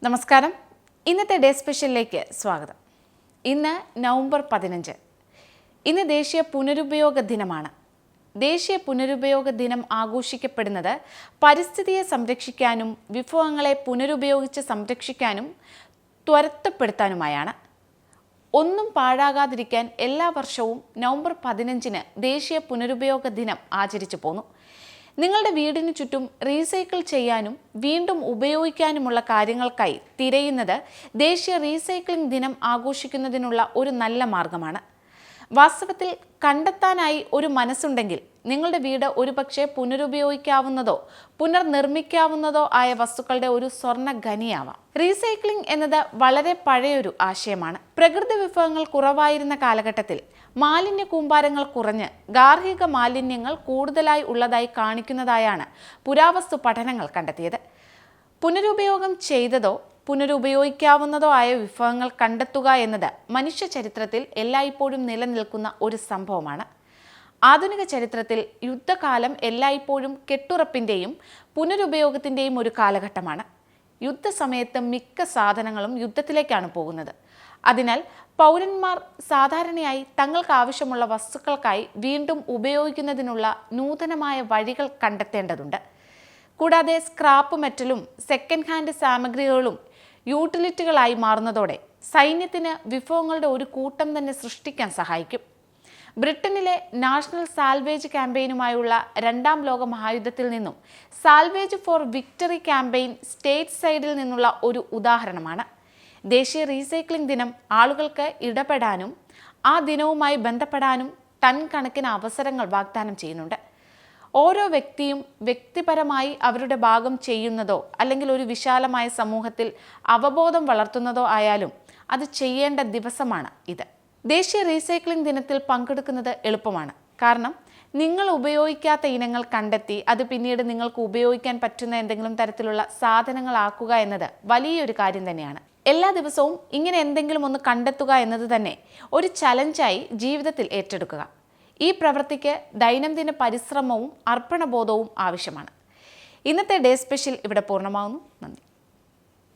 നമസ്കാരം. ഇന്നത്തെ ഡേ സ്പെഷ്യലിലേക്ക് സ്വാഗതം. ഇന്ന് നവംബർ 15. ഇന്ന് ദേശീയ പുനരുപയോഗ ദിനമാണ്. ദേശീയ പുനരുപയോഗ ദിനം ആഘോഷിക്കപ്പെടുന്നത് പരിസ്ഥിതിയെ സംരക്ഷിക്കാനും വിഭവങ്ങളെ പുനരുപയോഗിച്ച് സംരക്ഷിക്കാനും ത്വരിതപ്പെടുത്താനുമായാണ്. ഒന്നും പാഴാകാതിരിക്കാൻ എല്ലാ വർഷവും നവംബർ 15-ന് ദേശീയ പുനരുപയോഗ ദിനം ആചരിച്ചു പോന്നു. നിങ്ങളുടെ വീടിന് ചുറ്റും റീസൈക്കിൾ ചെയ്യാനും വീണ്ടും ഉപയോഗിക്കാനുമുള്ള കാര്യങ്ങൾക്കായി തിരയുന്നത് ദേശീയ റീസൈക്ലിംഗ് ദിനം ആഘോഷിക്കുന്നതിനുള്ള ഒരു നല്ല മാർഗമാണ്. വാസ്തവത്തിൽ കണ്ടെത്താനായി ഒരു മനസ്സുണ്ടെങ്കിൽ നിങ്ങളുടെ വീട് ഒരുപക്ഷെ പുനരുപയോഗിക്കാവുന്നതോ പുനർനിർമ്മിക്കാവുന്നതോ ആയ വസ്തുക്കളുടെ ഒരു സ്വർണ്ണ ഖനിയാവാം. റീസൈക്ലിംഗ് എന്നത് വളരെ പഴയൊരു ആശയമാണ്. പ്രകൃതി വിഭവങ്ങൾ കുറവായിരുന്ന കാലഘട്ടത്തിൽ മാലിന്യ കൂമ്പാരങ്ങൾ കുറഞ്ഞ് ഗാർഹിക മാലിന്യങ്ങൾ കൂടുതലായി ഉള്ളതായി കാണിക്കുന്നതായാണ് പുരാവസ്തു പഠനങ്ങൾ കണ്ടെത്തിയത്. പുനരുപയോഗം ചെയ്തതോ പുനരുപയോഗിക്കാവുന്നതോ ആയ വിഭവങ്ങൾ കണ്ടെത്തുക എന്നത് മനുഷ്യ ചരിത്രത്തിൽ എല്ലായ്പ്പോഴും നിലനിൽക്കുന്ന ഒരു സംഭവമാണ്. ആധുനിക ചരിത്രത്തിൽ യുദ്ധകാലം എല്ലായ്പ്പോഴും കെട്ടുറപ്പിൻ്റെയും പുനരുപയോഗത്തിൻ്റെയും ഒരു കാലഘട്ടമാണ്. യുദ്ധസമയത്ത് മിക്ക സാധനങ്ങളും യുദ്ധത്തിലേക്കാണ് പോകുന്നത്. അതിനാൽ പൗരന്മാർ സാധാരണയായി തങ്ങൾക്ക് ആവശ്യമുള്ള വസ്തുക്കൾക്കായി വീണ്ടും ഉപയോഗിക്കുന്നതിനുള്ള നൂതനമായ വഴികൾ കണ്ടെത്തേണ്ടതുണ്ട്. കൂടാതെ സ്ക്രാപ്പ് മെറ്റലും സെക്കൻഡ് ഹാൻഡ് സാമഗ്രികളും യൂട്ടിലിറ്റികളായി മാറുന്നതോടെ സൈന്യത്തിന് വിഭവങ്ങളുടെ ഒരു കൂട്ടം തന്നെ സൃഷ്ടിക്കാൻ സഹായിക്കും. ബ്രിട്ടനിലെ നാഷണൽ സാൽവേജ് ക്യാമ്പയിനുമായുള്ള രണ്ടാം ലോക മഹായുദ്ധത്തിൽ നിന്നും salvage four victory campaign state സൈഡിൽ നിന്നുള്ള ഒരു ഉദാഹരണമാണ്. ദേശീയ റീസൈക്ലിംഗ് ദിനം ആളുകൾക്ക് ഇടപെടാനും ആ ദിനവുമായി ബന്ധപ്പെടാനും ടൺ കണക്കിന് അവസരങ്ങൾ വാഗ്ദാനം ചെയ്യുന്നുണ്ട്. ഓരോ വ്യക്തിയും വ്യക്തിപരമായി അവരുടെ ഭാഗം ചെയ്യുന്നതോ അല്ലെങ്കിൽ ഒരു വിശാലമായ സമൂഹത്തിൽ അവബോധം വളർത്തുന്നതോ ആയാലും അത് ചെയ്യേണ്ട ദിവസമാണ് ഇത്. ദേശീയ റീസൈക്ലിംഗ് ദിനത്തിൽ പങ്കെടുക്കുന്നത് എളുപ്പമാണ്. കാരണം നിങ്ങൾ ഉപയോഗിക്കാത്ത ഇനങ്ങൾ കണ്ടെത്തി അത് പിന്നീട് നിങ്ങൾക്ക് ഉപയോഗിക്കാൻ പറ്റുന്ന എന്തെങ്കിലും തരത്തിലുള്ള സാധനങ്ങളാക്കുക എന്നത് വലിയൊരു കാര്യം തന്നെയാണ്. എല്ലാ ദിവസവും ഇങ്ങനെ എന്തെങ്കിലും ഒന്ന് കണ്ടെത്തുക എന്നത് തന്നെ ഒരു ചലഞ്ചായി ജീവിതത്തിൽ ഏറ്റെടുക്കുക. ഈ പ്രവൃത്തിക്ക് ദൈനംദിന പരിശ്രമവും അർപ്പണബോധവും ആവശ്യമാണ്. ഇന്നത്തെ ഡേ സ്പെഷ്യൽ ഇവിടെ പൂർണ്ണമാവുന്നു. നന്ദി.